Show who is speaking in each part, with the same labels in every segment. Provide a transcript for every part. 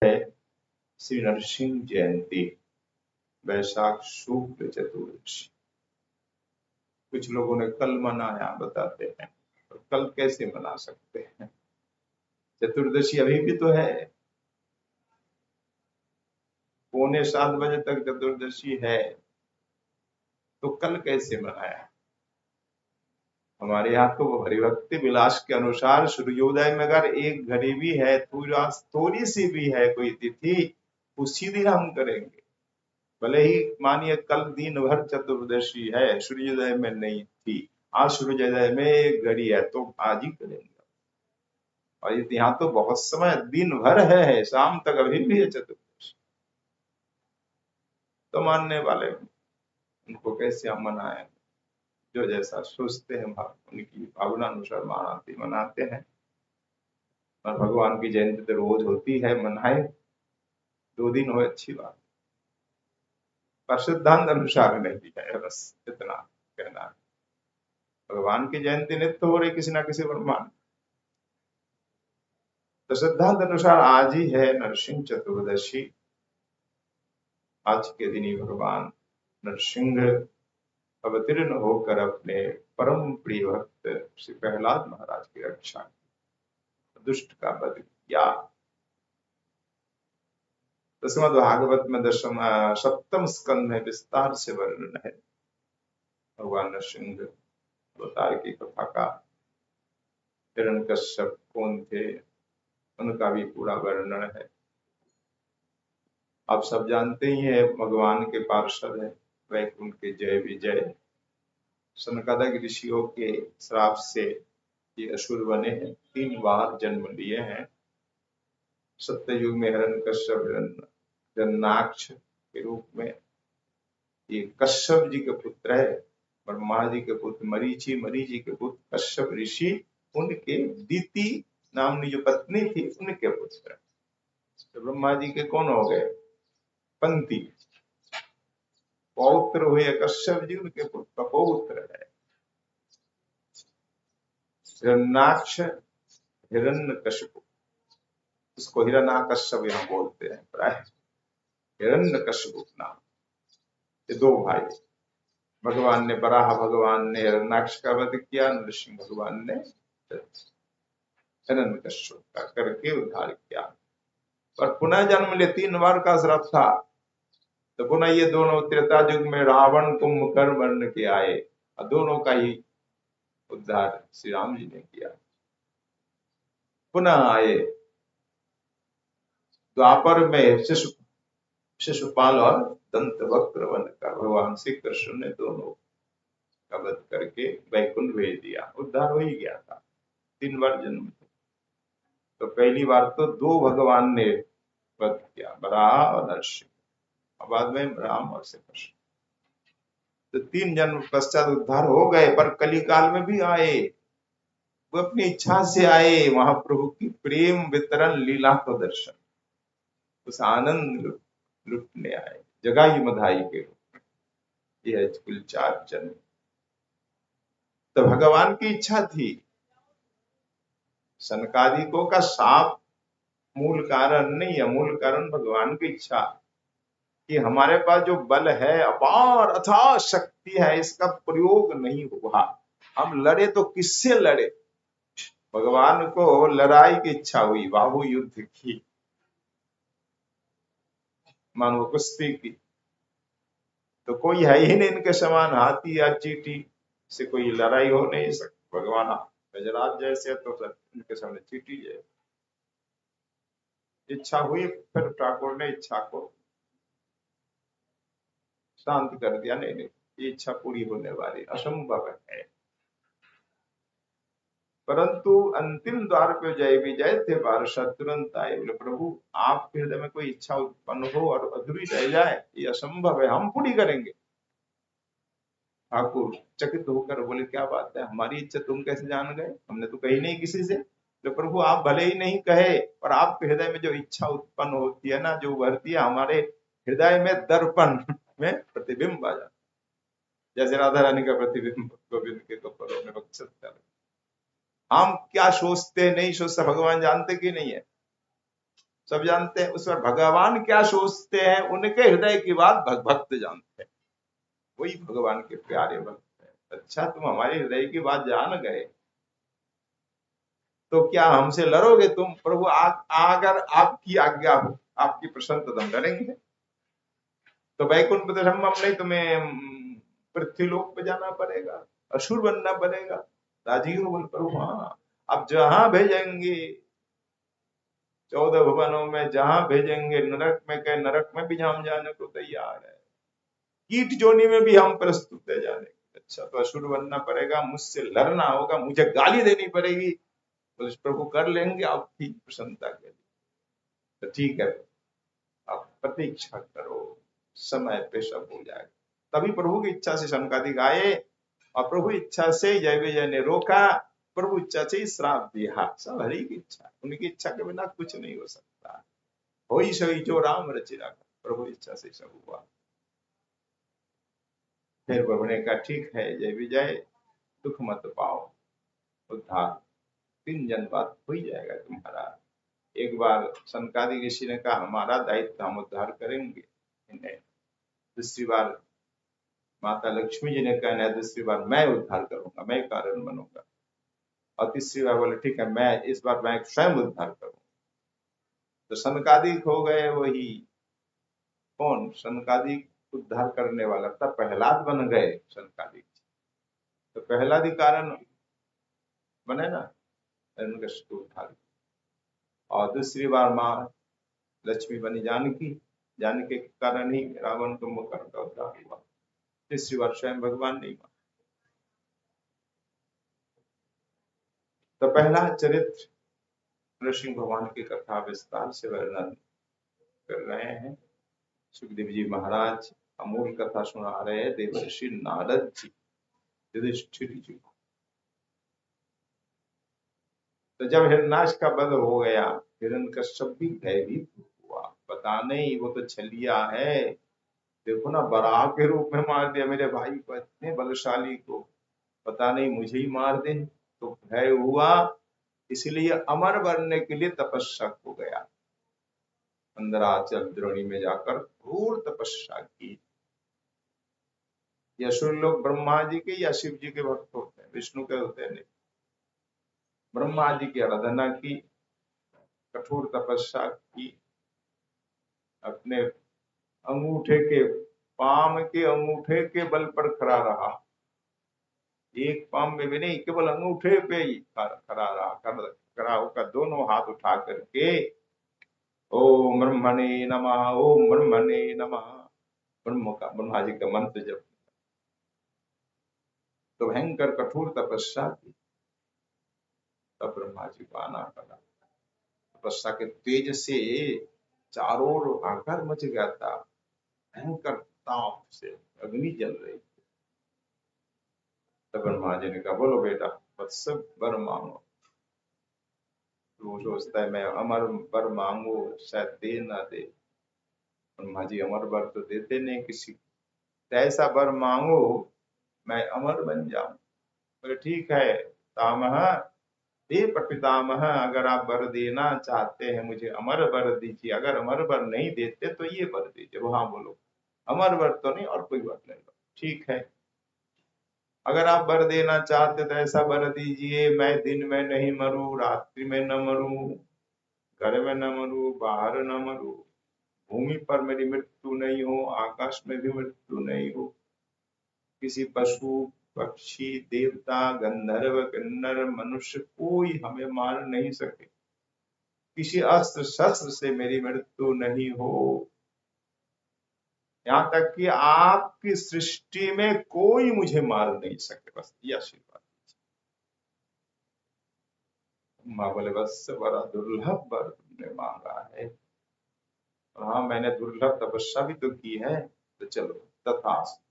Speaker 1: है श्री नरसिंह जयंती, वैशाख शुक्ल चतुर्दशी। कुछ लोगों ने कल मनाया बताते हैं, और कल कैसे मना सकते हैं? चतुर्दशी अभी भी तो है, 6:45 तक चतुर्दशी है, तो कल कैसे मनाया? हमारे यहाँ तो हरिभक्ति विलास के अनुसार सूर्योदय में अगर एक घड़ी भी है, थोड़ी सी भी है कोई तिथि, उसी दिन हम करेंगे। भले ही मानिए कल दिन भर चतुर्दशी है, सूर्योदय में नहीं थी, आज सूर्योदय में एक घड़ी है, तो आज ही करेंगे। और यहाँ तो बहुत समय दिन भर है, शाम तक अभी भी है चतुर्दशी। तो मानने वाले उनको कैसे हम मनाएं? जो जैसा सोचते हैं उनकी भावना अनुसार मनाते हैं। और भगवान की जयंती तो रोज होती है, मनाए, 2 दिन हो अच्छी बात, पर सिद्धांत अनुसार नहीं है, बस इतना कहना है। भगवान की जयंती नित्य हो रही किसी ना किसी ब्रह्मांड, तो सिद्धांत अनुसार आज ही है नरसिंह चतुर्दशी। आज के दिन ही भगवान नरसिंह अवतीर्ण होकर अपने परम प्रिय भक्त श्री प्रहलाद महाराज की रक्षा की, दुष्ट का वध किया। दसमद भागवत में सप्तम स्कंद में विस्तार से वर्णन है भगवान नरसिंह अवतार की कथा का। हिरण्यकश्यप कौन थे, उनका भी पूरा वर्णन है। आप सब जानते ही हैं, भगवान के पार्षद है, वैकुंठ के जय विजय। सनकादिक ऋषियों के श्राप से ये असुर बने हैं, 3 बार जन्म लिए हैं। सत्ययुग में हिरण्यकश्यप हिरण्याक्ष के रूप में, ये कश्यप जी के पुत्र है, ब्रह्मा जी के पुत्र मरीचि, मरीचि के पुत्र कश्यप ऋषि, उनके दीति नामनी जो पत्नी थी उनके पुत्र। तो ब्रह्मा जी के कौन हो गए? पंती पौत्र हुए कश्यप जी, उनके पुत्र पौत्र है हिरण्याक्ष हिरण्यकशिपु। इसको हिरण्याकश्यप यहाँ बोलते हैं प्राय, हिरण्यकशिपु नाम। ये 2 भाई, भगवान ने बराह भगवान ने हिरण्याक्ष का वध किया, नरसिंह भगवान ने हिरण्यकशिपु का करके उद्धार किया। पर पुनः जन्म ले, 3 बार का श्राप था, तो पुनः ये दोनों त्रेता युग में रावण कुंभकर्ण बन के आए, और दोनों का ही उद्धार श्री राम जी ने किया। पुनः आए द्वापर में शिशुपाल और दंत वक्र बनकर भगवान श्री कृष्ण ने दोनों का वध करके वैकुंठ भेज दिया, उद्धार हो ही गया था। 3 बार जन्म, तो पहली बार तो 2 भगवान ने वध किया, बराह और नरसिंह, और बाद में राम और श्री कृष्ण। तो 3 जन्म पश्चात उद्धार हो गए, पर कली काल में भी आए। वो अपनी इच्छा से आए, महाप्रभु की प्रेम वितरण लीला को दर्शन, उस आनंद लुटने आए, जगाई मधाई के रूप में। यह कुल 4 जन्म। तो भगवान की इच्छा थी। सनकादिकों का साप मूल कारण नहीं है, मूल कारण भगवान की इच्छा कि हमारे पास जो बल है, अपार अथाह शक्ति है, इसका प्रयोग नहीं हुआ। हम लड़े तो किससे लड़े? भगवान को लड़ाई की इच्छा हुई, बाहु युद्ध की, मानो कुश्ती की। तो कोई है ही नहीं इनके समान, हाथी या चींटी से कोई लड़ाई हो नहीं सकती। भगवान गजराज जैसे तो इनके सामने चींटी जैसे। इच्छा हुई, फिर ठाकुर ने इच्छा को शांत कर दिया। नहीं नहीं, ये इच्छा पूरी होने वाली असंभव है। परंतु अंतिम द्वार पे जय विजय थे पार्षद तुरंत आए, बोले प्रभु आपके हृदय में कोई इच्छा उत्पन्न हो और अधूरी रह जाए, ये असंभव है, हम पूरी करेंगे। ठाकुर चकित होकर बोले क्या बात है, हमारी इच्छा तुम कैसे जान गए? हमने तो कही नहीं किसी से। तो प्रभु आप भले ही नहीं कहे, पर आपके हृदय में जो इच्छा उत्पन्न होती है ना, जो उभरती है, हमारे हृदय में दर्पण में प्रतिबिंब आ जाता, जैसे राधा रानी का प्रतिबिंब गोविंद के कपड़ों में बक्सर। हम क्या सोचते नहीं सोचते, भगवान जानते कि नहीं है। सब जानते हैं। उस पर भगवान क्या सोचते हैं उनके हृदय की बात भक्त जानते हैं, वही भगवान के प्यारे भक्त हैं। अच्छा तुम हमारे हृदय की बात जान गए तो क्या हमसे लड़ोगे तुम? प्रभु अगर आपकी आज्ञा हो, आपकी प्रसन्न तो हम लड़ेंगे। तो वैकुंठ में हम नहीं, तुम्हें पृथ्वीलोक पे जाना पड़ेगा, असुर बनना पड़ेगा। राजी हो? बोल प्रभु हाँ, अब जहां भेजेंगे 14 भुवनों में जहां भेजेंगे, नरक में कहे नरक में भी हम जाने को तैयार है, कीट जोनी में भी हम प्रस्तुत है जाने। अच्छा तो असुर बनना पड़ेगा, मुझसे लड़ना होगा, मुझे गाली देनी पड़ेगी, तो प्रभु कर लेंगे आपकी प्रसन्नता के लिए। तो ठीक है, आप प्रतीक्षा करो, समय पे सब हो जाएगा। तभी प्रभु की इच्छा से शनकादिक आए और प्रभु इच्छा से जय विजय ने रोका, प्रभु इच्छा से ही श्राप दिया। सब हरि की इच्छा, उनकी इच्छा के बिना कुछ नहीं हो सकता। हो ही सही जो राम रचिरा, प्रभु इच्छा से सब हुआ। फिर प्रभु ने कहा ठीक है जय विजय, दुख मत पाओ, उद्धार 3 जन्म बाद हो ही जाएगा तुम्हारा। एक बार सनकादिक ऋषि ने कहा हमारा दायित्व, हम उद्धार करेंगे इन्हें। दूसरी बार माता लक्ष्मी जी ने कहना है, दूसरी बार मैं उद्धार करूंगा, मैं कारण बनूंगा। और तीसरी बार बोले ठीक है, मैं इस बार मैं स्वयं उद्धार करूंगा। तो सनकादिक हो गए वही कौन? सनकादिक उद्धार करने वाला तब प्रहलाद बन गए सनकादिक। तो प्रहलादी कारण बने ना, उनका उद्धार। और दूसरी बार माँ लक्ष्मी बनी जानकी, जानकी के कारण ही रावण कुंभकर्ण का उद्धार हुआ। तीसरी बार स्वयं भगवान नहीं माना। तो पहला चरित्र नृसिंह भगवान की कथा विस्तार से वर्णन कर रहे हैं। सुखदेव जी महाराज अमूल कथा सुना रहे हैं देवर्षि नारद जी युधिष्ठिर जी को। तो जब हिरण्याक्ष का वध हो गया, हिरण्यकश्यप भी भयभीत हुआ, पता नहीं वो तो छलिया है, देखो ना बराह के रूप में मार दिया मेरे भाई को, इतने बलशाली को, पता नहीं मुझे ही मार दे। तो भय हुआ, इसलिए अमर बनने के लिए तपस्या को गया। अंदराचल द्रोणी में जाकर घोर तपस्या की। असुर लोग ब्रह्मा जी के या शिव जी के भक्त होते हैं, विष्णु के होते हैं नहीं। ब्रह्मा जी की आराधना की, कठोर तपस्या की, अपने अंगूठे के, पाम के अंगूठे के बल पर खड़ा रहा। एक पाम में भी नहीं, केवल अंगूठे पे ही खड़ा रहा। खड़ा होकर दोनों हाथ उठा करके ओम ब्रह्मणे नमः, ओम ब्रह्मणे नमः, ब्रह्मा जी का मंत्र जप। तो भयंकर कठोर तपस्या की, तब ब्रह्मा जी को आना पड़ा। तपस्या के तेज से चारों ओर हाहाकार मच गया था, भयंकर ताप से अग्नि जल रही। तब ब्रह्मा जी ने कहा बोलो बेटा वत्स वर मांगो। वो सोचता है मैं अमर वर मांगू शायद दे ना दे। ब्रह्मा जी अमर वर तो देते नहीं किसी को, ऐसा वर मांगो मैं अमर बन जाऊं। बोले ठीक है तामह, हे पितामह, अगर आप वर देना चाहते हैं मुझे अमर वर दीजिए, अगर अमर वर नहीं देते तो ये वर दीजिए। वो हाँ बोलो, अमर वर तो नहीं और कोई वर ले लो। ठीक है, अगर आप वर देना चाहते तो ऐसा वर दीजिए, मैं दिन में नहीं मरूं, रात्रि में न मरूं, घर में न मरूं, बाहर न मरूं, भूमि पर मेरी मृत्यु नहीं हो, आकाश में भी मृत्यु नहीं हो, किसी पशु पक्षी देवता गंधर्व किन्नर मनुष्य कोई हमें मार नहीं सके, किसी अस्त्र शस्त्र से मेरी मृत्यु नहीं हो, यहाँ तक कि आपकी सृष्टि में कोई मुझे मार नहीं सके, बस ये आशीर्वाद। माँ बोले बस बड़ा दुर्लभ वर तुमने मांगा है। और हाँ मैंने दुर्लभ तपस्या भी तो की है, तो चलो तथास्तु।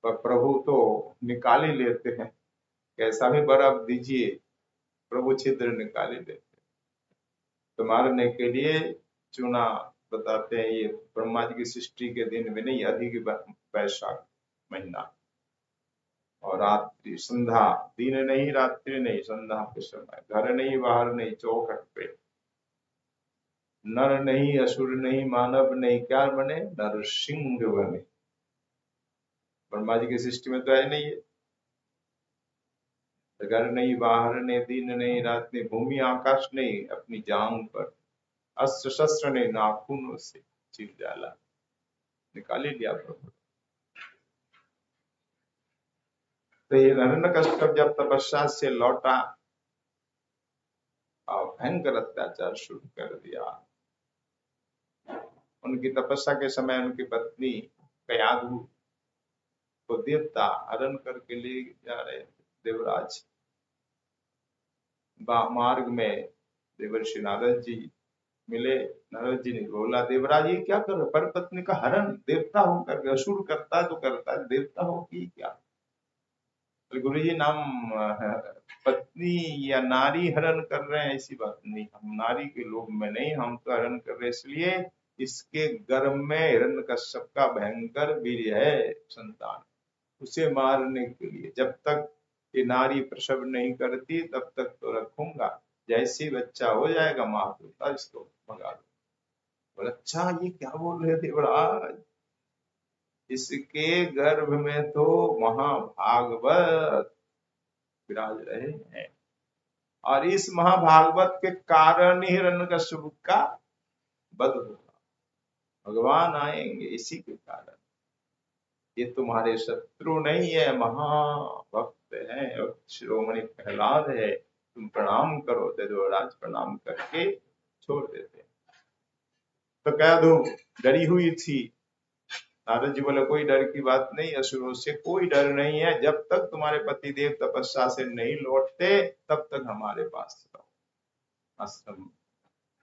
Speaker 1: पर प्रभु तो निकाल ही लेते हैं, कैसा भी वर आप दीजिए प्रभु छिद्र निकाल ही लेते। तो मारने के लिए चुना, बताते हैं ये ब्रह्मा जी की सृष्टि के दिन में नहीं, अधिक वैशाख महीना और रात्रि संध्या, दिन नहीं रात्रि नहीं, संध्या के समय, घर नहीं बाहर नहीं, चौखट पे नर नहीं, असुर नहीं, मानव नहीं, क्या बने? नरसिंह बने। ब्रह्मा जी की सृष्टि में तो है नहीं है। घर नहीं, बाहर नहीं, दिन नहीं, रात नहीं, भूमि आकाश नहीं, अपनी जांग पर अस्त्र शस्त्र नहीं, नाखूनों से चीर डाला, निकाल ही लिया प्रभु। तो ये हिरण्यकश्यप जब तपस्या से लौटा और भयंकर अत्याचार शुरू कर दिया। उनकी तपस्या के समय उनकी पत्नी कयाधु को देवता हरण करके ले जा रहे थे। देवराज मार्ग में देवर्षि नारद जी मिले। नारद जी ने बोला, देवराज ये क्या कर रहे? पर पत्नी का हरण, देवता होकर के असुर करता है तो करता है, देवता हो कि क्या? गुरु जी नाम पत्नी या नारी हरण कर रहे हैं, ऐसी बात नहीं। हम नारी के लोभ में नहीं, हम तो हरण कर रहे हैं इसलिए इसके गर्भ में हिरण्यकश्यप का भयंकर वीर्य है संतान, उसे मारने के लिए। जब तक ये नारी प्रसव नहीं करती तब तक तो रखूंगा, जैसे ही बच्चा हो जाएगा माँ होता इसको भगा दो। बोला अच्छा ये क्या बोल रहे थे बड़ा, इसके गर्भ में तो महाभागवत विराज रहे हैं और इस महाभागवत के कारण ही हिरण्यकश्यप का वध होगा, भगवान आएंगे इसी के कारण। ये तुम्हारे शत्रु नहीं है, महाभक्त है, शिरोमणि प्रहलाद है, तुम प्रणाम करो। देवराज प्रणाम करके छोड़ देते। तो कह दो डरी हुई थी। नारद जी बोले कोई डर की बात नहीं, असुरों से कोई डर नहीं है, जब तक तुम्हारे पति देव तपस्या से नहीं लौटते तब तक हमारे पास रहो। आश्रम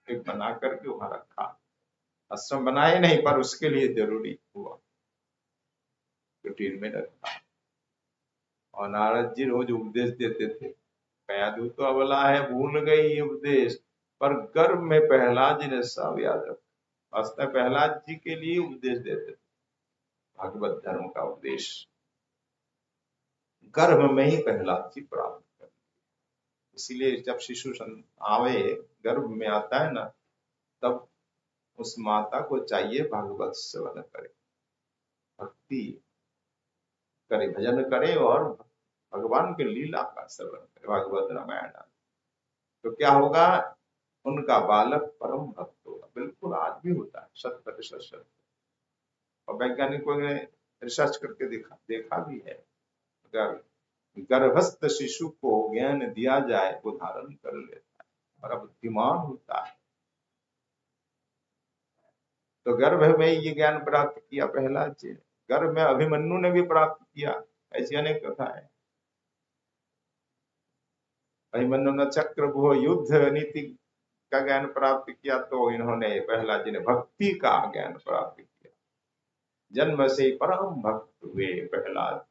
Speaker 1: एक बना करके वहां रखा। आश्रम बनाए नहीं पर उसके लिए जरूरी हुआ, कुटीर में रखा। और नारद जी रोज उपदेश देते थे। कयाधु तो अबला है, भूल गई ये उपदेश, पर गर्भ में प्रहलाद जी ने सब याद रखा। वास्तव प्रहलाद जी के लिए उपदेश देते थे, भागवत धर्म का उपदेश गर्भ में ही प्रहलाद जी प्राप्त कर। इसीलिए जब शिशु आवे, गर्भ में आता है ना, तब उस माता को चाहिए भागवत श्रवण करे, भक्ति करे, भजन करे और भगवान के लीला का श्रवण करे, भागवत रामायण। तो क्या होगा? उनका बालक परम भक्त होगा। बिल्कुल आज भी होता है, 100% सत्य। और वैज्ञानिकों ने रिसर्च करके देखा भी है, अगर गर्भस्थ शिशु को ज्ञान दिया जाए वो धारण कर लेता है, बड़ा बुद्धिमान होता है। तो गर्भ में ये ज्ञान प्राप्त किया प्रहलाद जी ने, गर्भ में अभिमन्यु ने भी प्राप्त किया, ऐसी अनेक कथा है। अभिमन्यु ने चक्रव्यूह युद्ध नीति का ज्ञान प्राप्त किया, तो इन्होंने प्रहलाद जी ने भक्ति का ज्ञान प्राप्त किया। जन्म से परम भक्त हुए प्रहलाद।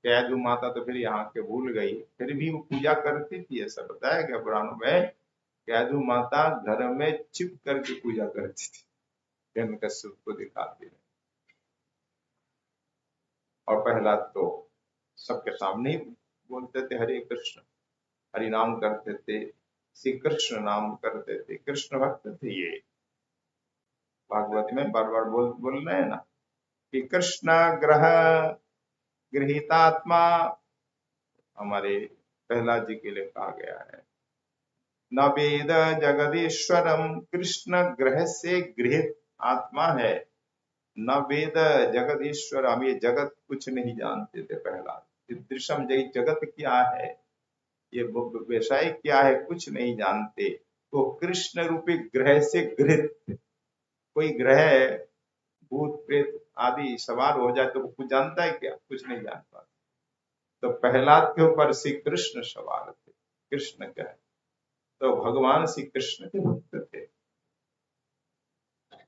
Speaker 1: कैदु माता तो फिर यहाँ के भूल गई, फिर भी वो पूजा करती थी, ऐसा बताया गया पुराणों में। कैदु माता घर में छिप करके पूजा करती थी, हिरण्यकश्यप को दिखाती है। और प्रहलाद तो सबके सामने ही बोलते थे हरे कृष्ण, हरि नाम करते थे, श्री कृष्ण नाम करते थे, कृष्ण भक्त थे ये। भागवत में बार बार बोल रहे हैं ना कि कृष्ण ग्रह गृहीतात्मा, हमारे प्रहलाद जी के लिए कहा गया है। न वेद जगदीश्वरम, कृष्ण ग्रह से गृहित आत्मा है। न वेद जगदीश्वर, हम ये जगत कुछ नहीं जानते थे प्रहलाद। दृश्यम जगत क्या है, ये विषय क्या है, कुछ नहीं जानते। तो कृष्ण रूपी ग्रह से गृहित, कोई ग्रह भूत प्रेत आदि सवार हो जाए तो वो कुछ जानता है क्या? कुछ नहीं जान पाता। तो प्रहलाद के ऊपर श्री कृष्ण सवार थे। कृष्ण क्या है? तो भगवान श्री कृष्ण के भक्त थे।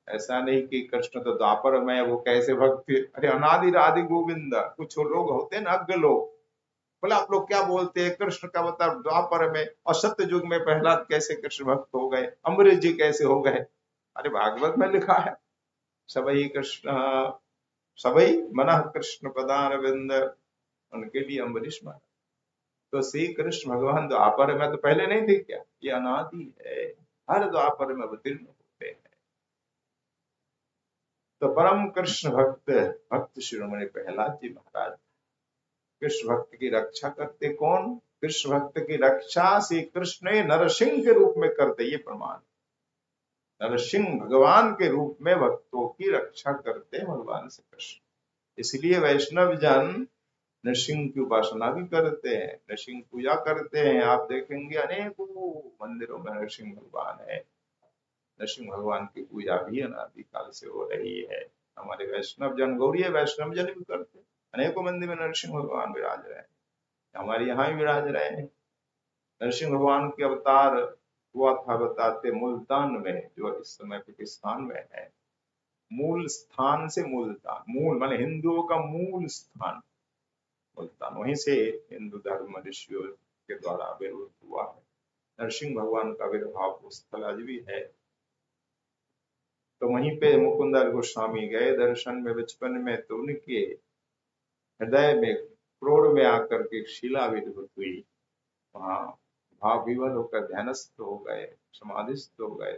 Speaker 1: ऐसा नहीं कि कृष्ण तो द्वापर में, वो कैसे भक्त थे? अरे अनादि राधि गोविंद। कुछ लोग होते हैं ना अज्ञ लोग, बोले आप लोग क्या बोलते हैं, कृष्ण का अवतार द्वापर में और सत्य युग में प्रहलाद कैसे कृष्ण भक्त हो गए, अम्बरीश जी कैसे हो गए? अरे भागवत में लिखा है, सबई कृष्ण सबई मन कृष्ण पदारविंद, उनके लिए अम्बरीश माना। तो श्री कृष्ण भगवान द्वापर में तो पहले नहीं थे क्या? ये अनादि है। हर द्वापर में अवतीर्ण होते हैं। तो परम कृष्ण भक्त भक्त शिरोमणि प्रहलाद जी महाराज कृष्ण भक्त की रक्षा करते कौन? कृष्ण भक्त की रक्षा श्री कृष्ण नरसिंह के रूप में करते, ये प्रमाण। नरसिंह भगवान के रूप में भक्तों की रक्षा करते भगवान श्री कृष्ण। इसलिए वैष्णव जन नरसिंह की उपासना भी करते हैं, नरसिंह पूजा करते हैं। आप देखेंगे अनेकों मंदिरों में नरसिंह भगवान है। नरसिंह भगवान की पूजा भी अनादिकाल से हो रही है। हमारे वैष्णव जन, गौड़ीय वैष्णव जन भी करते हैं। अनेकों मंदिर में नरसिंह भगवान विराज रहे हैं, हमारे यहाँ भी विराज रहे हैं। नरसिंह भगवान के अवतार हुआ था बताते मुल्तान में, जो इस समय पाकिस्तान में है। मूल स्थान से मुल्तान, मूल माने हिंदुओं का मूल स्थान मुल्तान, वहीं से हिंदू धर्म ऋषियों के द्वारा आविर्भूत हुआ है। नरसिंह भगवान का आविर्भाव स्थल आज भी है। तो वहीं पे मुकुंदर गोस्वामी गए दर्शन में बचपन में, तो उनके हृदय में क्रोध में आकर के शिला विद्भुत हुई। वहां भाव विवल होकर ध्यानस्थ हो गए, समाधिस्थ हो गए।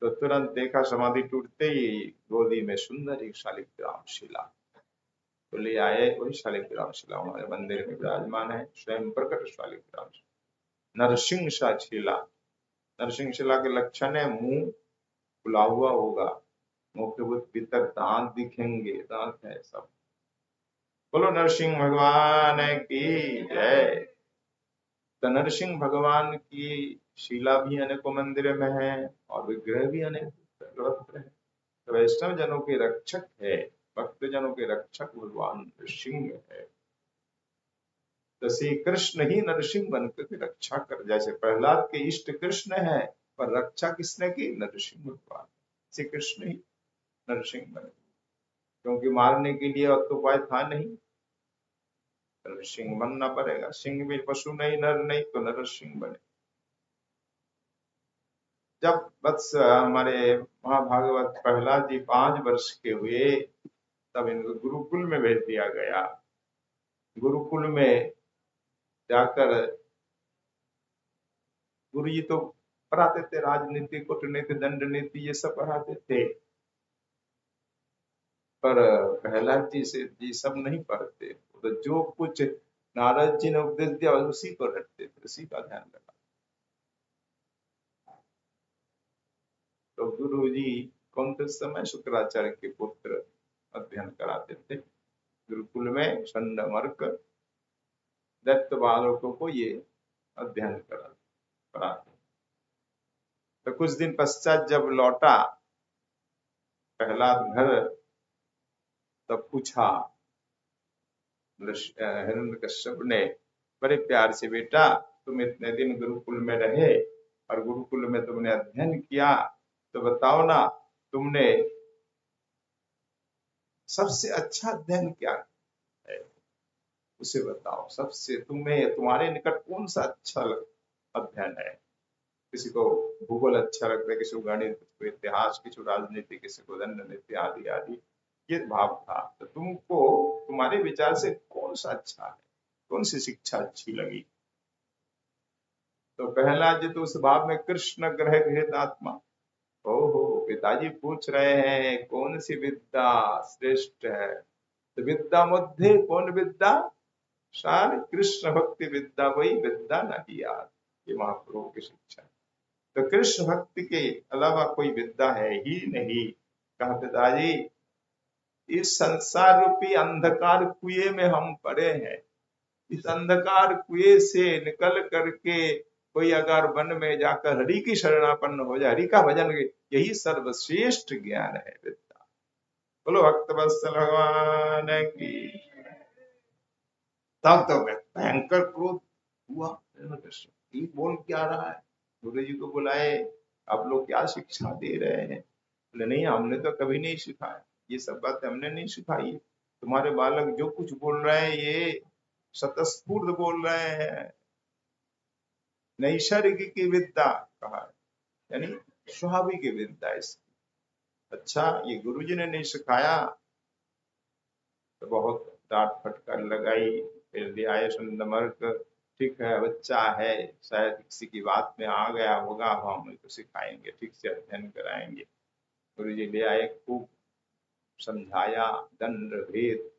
Speaker 1: तो तुरंत देखा समाधि टूटते ही गोदी में सुंदर एक शालिग्राम शिला तो ले आए। वही शालिग्राम शिला हमारे मंदिर में विराजमान है, स्वयं प्रकट शालिग्राम नरसिंह शिला। नरसिंह शिला के लक्षण है मुंह खुला हुआ होगा, मुंह के भीतर दांत दिखेंगे, दांत है सब। बोलो नरसिंह भगवान की जय। तो नरसिंह भगवान की शिला भी अनेकों मंदिर में है और विग्रह भी अनेक सर्वत्र है। तो वैष्णव जनों के रक्षक है, भक्त जनों के रक्षक भगवान नरसिंह है। तो श्री कृष्ण ही नरसिंह बनकर के रक्षा कर, जैसे प्रहलाद के इष्ट कृष्ण है, पर रक्षा किसने की? नरसिंह भगवान। श्री कृष्ण ही नरसिंह बने, क्योंकि मारने के लिए और तो उपाय था नहीं, नरसिंह बनना पड़ेगा। सिंह भी पशु नहीं, नर नहीं, तो नरसिंह बने। जब वत्स हमारे महाभागवत प्रहलाद जी 5 वर्ष के हुए, तब इनको गुरुकुल में भेज दिया गया। गुरुकुल में जाकर गुरु जी तो पढ़ाते थे, राजनीति, कूटनीति, दंड नीति, ये सब पढ़ाते थे। पर प्रहलाद जी से ये सब नहीं पढ़ते, तो जो कुछ नारद जी ने उपदेश दिया उसी को रटते थे, उसी का ध्यान रखा। तो गुरु जी कौन थे समय? शुक्राचार्य के पुत्र अध्ययन कराते थे गुरुकुल में। छंदमर्क दत्त बालकों को ये अध्ययन कराते। तो कुछ दिन पश्चात जब लौटा प्रहलाद घर, तब पूछा हिरण्यकश्यप ने बड़े प्यार से, बेटा तुम इतने दिन गुरुकुल में रहे और गुरुकुल में तुमने अध्ययन किया, तो बताओ ना तुमने सबसे अच्छा अध्ययन क्या है, उसे बताओ। सबसे तुम्हें, तुम्हारे निकट कौन सा अच्छा अध्ययन है? किसी को भूगोल अच्छा लगता है, किसी को गणित, किसी को इतिहास, किसी को राजनीति, किसी को दंड नीति आदि आदि, ये भाव था। तो तुमको तुम्हारे विचार से कौन सा अच्छा है, कौन सी शिक्षा अच्छी लगी? तो पहला जी तो उस भाव में कृष्ण ग्रह गृहित आत्मा। ओहो, पिताजी पूछ रहे हैं कौन सी विद्या श्रेष्ठ है? तो विद्या मध्य कौन विद्या? सारी कृष्ण भक्ति विद्या, वही विद्या नहीं यार, ये महाप्रभु की शिक्षा। तो कृष्ण भक्ति के अलावा कोई विद्या है ही नहीं। कहा पिताजी इस संसार रूपी अंधकार कुएं में हम पड़े हैं, इस अंधकार कुएं से निकल करके कोई अगर वन में जाकर हरि की शरणापन्न हो जाए, हरि का भजन, यही सर्वश्रेष्ठ ज्ञान है विद्या। बोलो भक्त वत्सल भगवान की। तब तो भयंकर क्रोध हुआ। ये बोल क्या रहा है? गुरु जी को बुलाए, आप लोग क्या शिक्षा दे रहे हैं? बोले नहीं, हमने तो कभी नहीं सिखाया, ये सब बातें हमने नहीं सिखाई। तुम्हारे बालक जो कुछ बोल रहे हैं ये स्वतःस्फूर्त बोल रहे हैं, नैसर्गिक की विद्या कहा है, यानी स्वाभाविक विद्या इसकी। अच्छा, ये गुरुजी ने नहीं सिखाया? तो बहुत डांट फटकार लगाई। फिर ले आए सुंदमर्क, ठीक है, बच्चा है, शायद किसी की बात में आ गया होगा, हम उसको सिखाएंगे, ठीक से अध्ययन कराएंगे। गुरु जी ले आए, खूब समझाया, दंड भेद,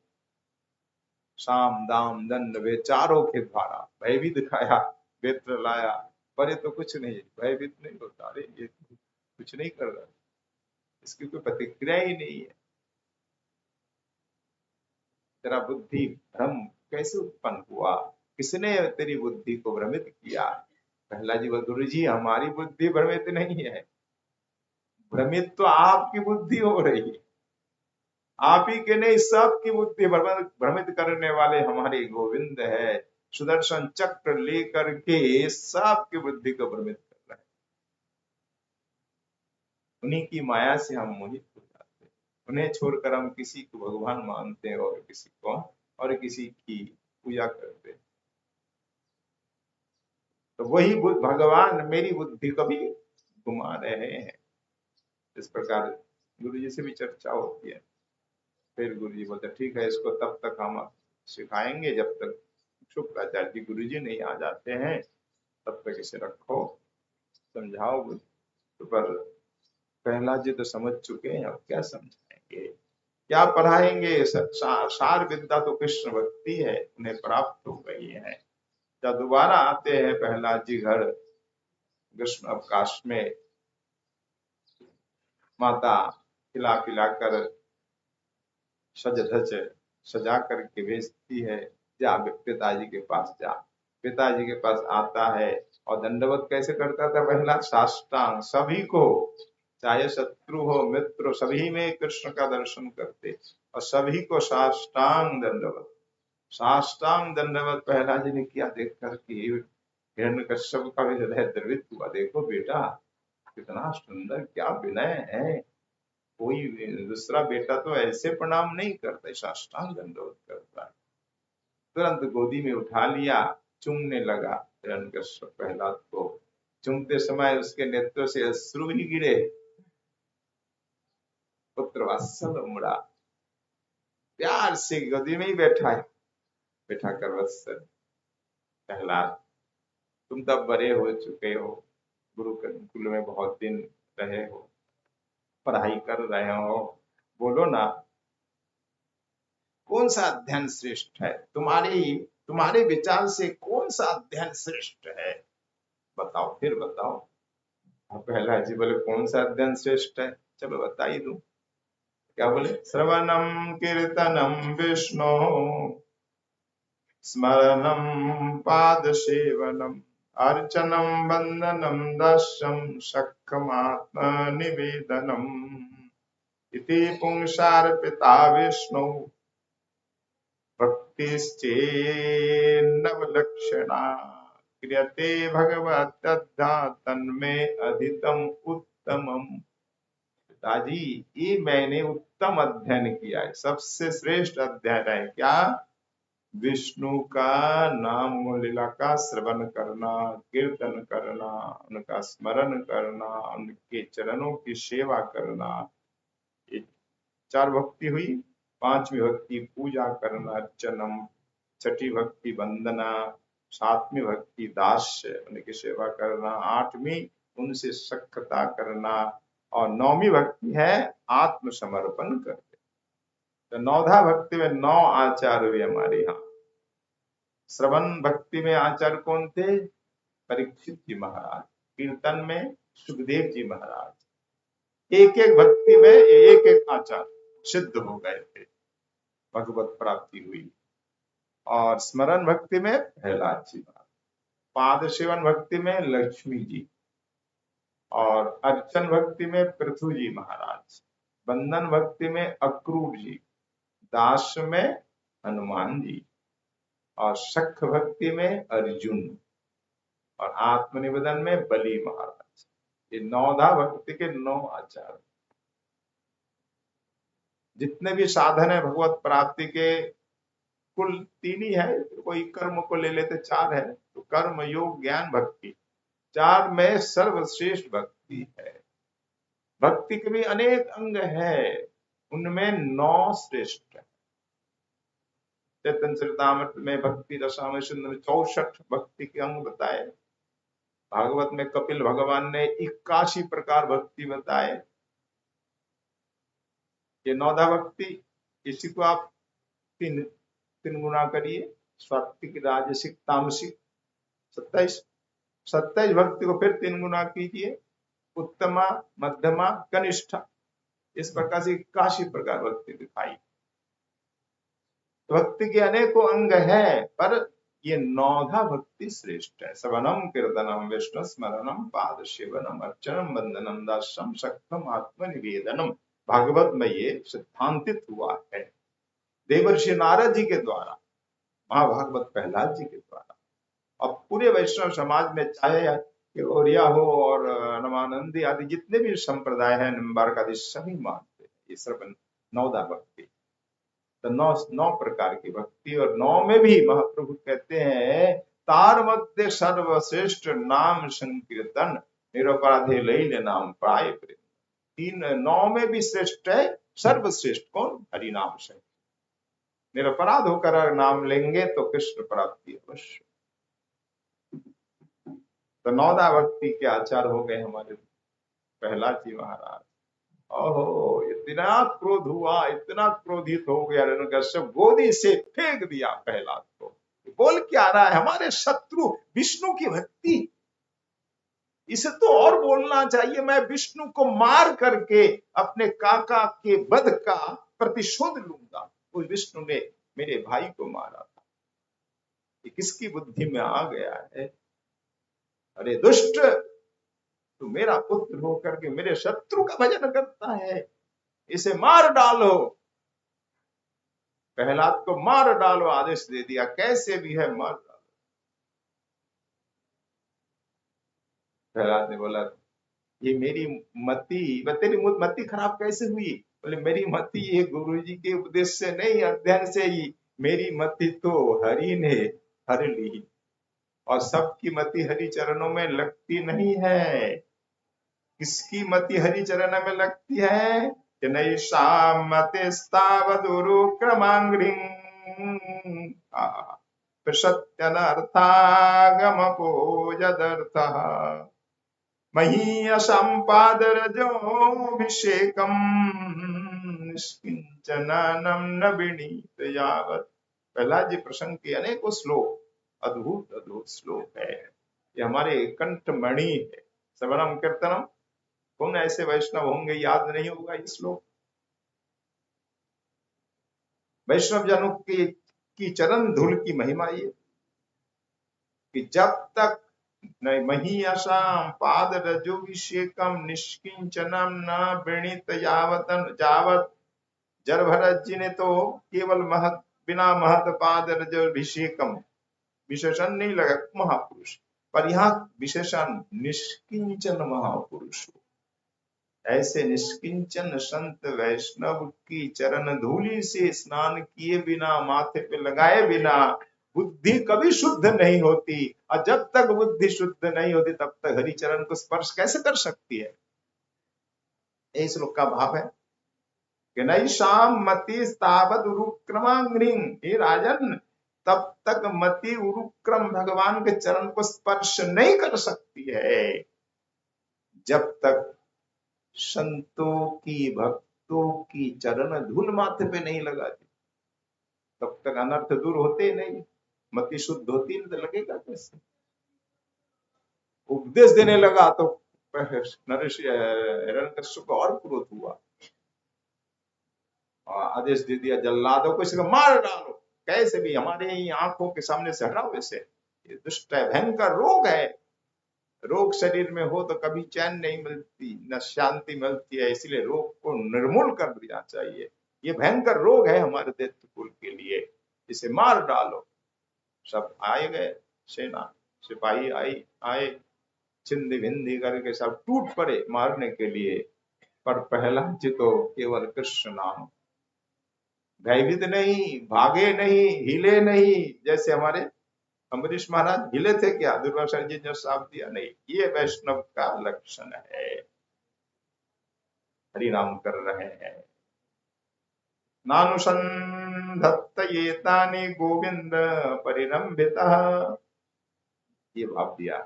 Speaker 1: साम दाम दंड भेद चारों के द्वारा भयभीत दिखाया, वेत्र लाया, पर ये तो कुछ नहीं, भयभीत नहीं होता, अरे ये कुछ नहीं कर रहा, इसकी कोई प्रतिक्रिया ही नहीं है। तेरा बुद्धि भ्रम कैसे उत्पन्न हुआ, किसने तेरी बुद्धि को भ्रमित किया? प्रहलाद जी बोले, गुरु जी हमारी बुद्धि भ्रमित नहीं है, भ्रमित तो आपकी बुद्धि हो रही है, आप ही के नहीं, सबकी बुद्धि भ्रमित करने वाले हमारे गोविंद है, सुदर्शन चक्र लेकर के सबकी बुद्धि को भ्रमित कर रहे हैं। उन्हीं की माया से हम मोहित हो जाते हैं, उन्हें छोड़कर हम किसी को भगवान मानते हैं और किसी की पूजा करते हैं। तो वही भगवान मेरी बुद्धि को भी घुमा रहे हैं। इस प्रकार गुरु जी से भी चर्चा होती है। फिर गुरु जी बोलते ठीक है, इसको तब तक हम सिखाएंगे जब तक शुक्राचार्य जी गुरु जी नहीं आ जाते हैं, तब तक इसे रखो, समझाओ। तो पर प्रहलाद जी तो समझ चुके हैं, अब क्या समझाएंगे, क्या पढ़ाएंगे? सार विद्या तो कृष्ण भक्ति है, उन्हें प्राप्त हो गई है। जब दोबारा आते हैं प्रहलाद जी घर ग्रीष्म अवकाश में, माता खिला पिला कर सज धज सजा करके भेजती है, जा पिताजी के पास जा। पिताजी के पास आता है और दंडवत कैसे करता था पहला? साष्टांग, सभी को, चाहे शत्रु हो मित्र हो, सभी में कृष्ण का दर्शन करते और सभी को साष्टांग दंडवत। साष्टांग दंडवत पहला जी ने किया, देख करके हिरण्यकश्यप का भी हृदय द्रवित हुआ। देखो बेटा कितना सुंदर, क्या विनय है, कोई दूसरा बेटा तो ऐसे प्रणाम नहीं करता, साष्टांग दंडवत करता है। तुरंत गोदी में उठा लिया, चूमने लगा हिरण्यकश्यप प्रहलाद को। चूमते समय उसके नेत्रों से अश्रु ही गिरे। पुत्र वात्सल उमड़ा, प्यार से गोदी में ही बैठा कर, वत्सल प्रहलाद तुम तब बड़े हो चुके हो, गुरुकुल में बहुत दिन रहे हो, पढ़ाई कर रहे हो, बोलो ना कौन सा अध्ययन श्रेष्ठ है? तुम्हारे विचार से कौन सा अध्ययन श्रेष्ठ है? बताओ, फिर बताओ। पहला जी बोले कौन सा अध्ययन श्रेष्ठ है? चलो बता ही दूं। क्या बोले? श्रवणम कीर्तनम विष्णु स्मरणम पाद सेवनम अर्चनम वंदनम दास्यम शक्खमात्म निवेदनम इति पुंसार्पिता विष्णु भक्तिश्चेन्नवलक्षणा क्रियते भगवत्तद्धा तन्मे अधितम उत्तमम। पिताजी ये मैंने उत्तम अध्ययन किया है, सबसे श्रेष्ठ अध्ययन है। क्या? विष्णु का नाम लीला का श्रवण करना, कीर्तन करना, उनका स्मरण करना, उनके चरणों की सेवा करना। ये 4 भक्ति हुई। 5वीं भक्ति पूजा करना, अर्चनम। 6ठी भक्ति वंदना। 7वीं भक्ति दास्य, उनकी सेवा करना। 8वीं उनसे सख्यता करना। और 9वीं भक्ति है आत्मसमर्पण करके। तो 9धा भक्ति में 9 आचार्य हुए हमारे यहाँ। श्रवण भक्ति में आचार्य कौन थे? परीक्षित जी महाराज। कीर्तन में सुखदेव जी महाराज। एक एक भक्ति में एक एक आचार्य सिद्ध हो गए थे, भगवत प्राप्ति हुई। और स्मरण भक्ति में प्रहलाद जी महाराज, पाद सेवन भक्ति में लक्ष्मी जी, और अर्चन भक्ति में पृथु जी महाराज, बंधन भक्ति में अक्रूर जी, दास में हनुमान जी, और शख भक्ति में अर्जुन, और आत्मनिवेदन में बलि महाराज। ये 9धा भक्ति के 9 आचार्य। जितने भी साधन है भगवत प्राप्ति के, कुल 3 ही है, कोई कर्म को ले लेते 4 है। तो कर्म योग ज्ञान भक्ति, 4 में सर्वश्रेष्ठ भक्ति है। भक्ति के भी अनेक अंग है, उनमें 9 श्रेष्ठ है। चैतन्य चरितामृत में भक्ति रसामृत सिंधु में 64 भक्ति के अंग बताए। भागवत में कपिल भगवान ने 81 प्रकार भक्ति बताए। ये 9धा भक्ति, इसी को आप तीन तीन गुना करिए, सात्विक राजसिक तामसिक 27 भक्ति को फिर 3 गुना कीजिए, उत्तमा मध्यमा कनिष्ठा, इस प्रकार से 81 प्रकार भक्ति दिखाई। भक्ति के अनेकों अंग है, पर ये 9धा भक्ति श्रेष्ठ है। सवनम कीर्तनम विष्णु स्मरणम पाद सेवनम अर्चनम वंदनम दास्यम शक्तम आत्मनिवेदनम। भागवत में ये सिद्धांतित हुआ है देवर्षि नारद जी के द्वारा, महाभागवत प्रहलाद जी के द्वारा। अब पूरे वैष्णव समाज में चाहे गौरिया हो और नमानंदी आदि जितने भी संप्रदाय है, निम्बार्क आदि, सभी मानते हैं ये सब 9धा भक्ति। तो 9 प्रकार की भक्ति, और 9 में भी महाप्रभु कहते हैं तार मध्य सर्वश्रेष्ठ नाम संकीर्तन निरपराधे लैल नाम प्राय प्रेम। 9 में भी श्रेष्ठ है, सर्वश्रेष्ठ कौन? हरि नाम से निरपराध होकर नाम लेंगे तो कृष्ण प्राप्ति अवश्य। तो 9धा भक्ति के आचार हो गए हमारे प्रहलाद जी महाराज। ओहो, इतना क्रोध हुआ, इतना क्रोधित हो गया हिरण्यकश्यप, गोदी से फेंक दिया प्रहलाद को। बोल क्या रहा है? हमारे शत्रु विष्णु की भक्ति, इसे तो और बोलना चाहिए, मैं विष्णु को मार करके अपने काका के वध का प्रतिशोध लूंगा। उस विष्णु ने मेरे भाई को मारा था। ये किसकी बुद्धि में आ गया है? अरे दुष्ट, तू मेरा पुत्र होकर के मेरे शत्रु का भजन करता है, इसे मार डालो। प्रहलाद को मार डालो आदेश दे दिया, कैसे भी है मार डालो। प्रहलाद ने बोला ये मेरी मति, तेरी मति खराब कैसे हुई? बोले मेरी मति ये गुरु जी के उपदेश से नहीं, अध्ययन से ही। मेरी मति तो हरि ने हर ली, और सबकी मति हरि चरणों में लगती नहीं है। किसकी मति हरि चरण में लगती है? प्रसत्यनर्थागमपोजदर्थः महीयसंपादरजोऽभिषेकम् निष्किंचनम् न विनीत यावत्। प्रहलाद जी प्रसंग के अनेकों श्लोक, अद्भुत अद्भुत श्लोक है, ये हमारे कंठमणि है। श्रवणम कीर्तनम, कौन ऐसे वैष्णव होंगे याद नहीं होगा ये श्लोक? वैष्णव जनों की चरण धूल की महिमा ये, कि जब तक महीयसाम पाद रजोभिषेकम निष्किंचनम न वृणीत जावत। जर भरत जी ने तो केवल बिना महत पाद रजोभिषेकम विशेषण नहीं लगा महापुरुष, पर यहाँ विशेषण निष्किंचन महापुरुष। ऐसे निष्किंचन संत वैष्णव की चरण धूलि से स्नान किए बिना, माथे पे लगाए बिना बुद्धि कभी शुद्ध नहीं होती। और जब तक बुद्धि शुद्ध नहीं होती तब तक हरि चरण को स्पर्श कैसे कर सकती है? इस श्लोक का भाव है कि नैषाम मति तावद उरुक्रमांग्रिं, हे राजन, तब तक मति उरुक्रम भगवान के चरण को स्पर्श नहीं कर सकती है जब तक संतों की, भक्तों की चरण धूल माथे पे नहीं लगाती, तब तक अनर्थ दूर होते नहीं। मति शुद्ध होती नहीं तो लगेगा कैसे? उपदेश देने लगा तो नरेश हिरण्यकश्यप को और क्रोध हुआ, आदेश दे दिया जल्लादों को इसको मार डालो, कैसे भी हमारे ही आंखों के सामने से हटाओ इसे। ये दुष्ट है, भयंकर रोग है। रोग शरीर में हो तो कभी चैन नहीं मिलती, न शांति मिलती है, इसलिए रोग को निर्मूल कर देना चाहिए। ये भयंकर रोग है हमारे दैत्य कुल के लिए, इसे मार डालो। सब आए गए, सेना सिपाही आए छिंदी भिंदी करके सब टूट पड़े मारने के लिए, पर प्रहलाद जी तो केवल कृष्ण नाम, भयभीत नहीं, भागे नहीं, हिले नहीं। जैसे हमारे अम्बरीश महाराज हिले थे क्या? दुर्वासा जी ने साफ दिया नहीं। ये वैष्णव का लक्षण है, हरि नाम कर रहे हैं। नानुसंधत्त एतानि गोविंद परिरंभितः। ये भाव दिया।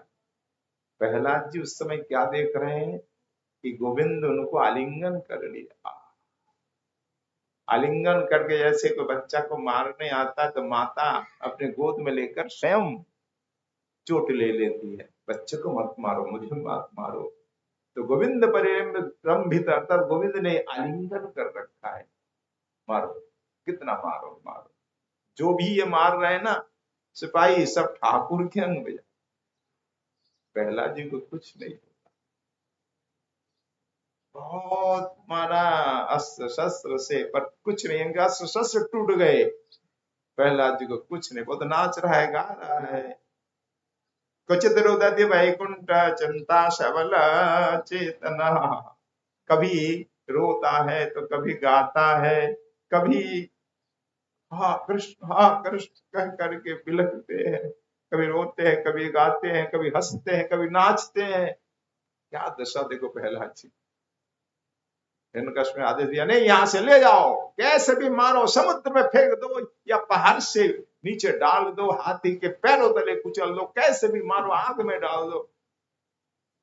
Speaker 1: प्रहलाद जी उस समय क्या देख रहे हैं कि गोविंद उनको आलिंगन कर लिया। आलिंगन करके, जैसे कोई बच्चा को मारने आता है तो माता अपने गोद में लेकर स्वयं चोट ले लेती है, बच्चे को मत मारो, मुझे मत मारो। तो गोविंद परिरंभित अर्थात गोविंद ने आलिंगन कर रखा है, मारो, कितना मारो मारो। जो भी ये मार रहे हैं ना सिपाही, सब ठाकुर के अंग में। प्रहलाद जी को कुछ नहीं, बहुत मारा अस्त्र शस्त्र से, पर कुछ नहीं, इनके अस्त्र शस्त्र टूट गए। प्रहलाद जी को कुछ नहीं, वो तो नाच रहा है, गा रहा है। क्वचित रुदति वैकुंठ चिंता शबल चेतना, कभी रोता है तो कभी गाता है, कभी हाँ कृष्ण कह करके बिलखते हैं, कभी रोते हैं, कभी गाते हैं, कभी हंसते हैं, कभी नाचते हैं। क्या दशा देखो प्रहलाद जी। हिरण्यकश्यप ने आदेश दिया, नहीं यहाँ से ले जाओ, कैसे भी मारो, समुद्र में फेंक दो या पहाड़ से नीचे डाल दो, हाथी के पैरों तले कुचल दो, कैसे भी मारो, आग में डाल दो।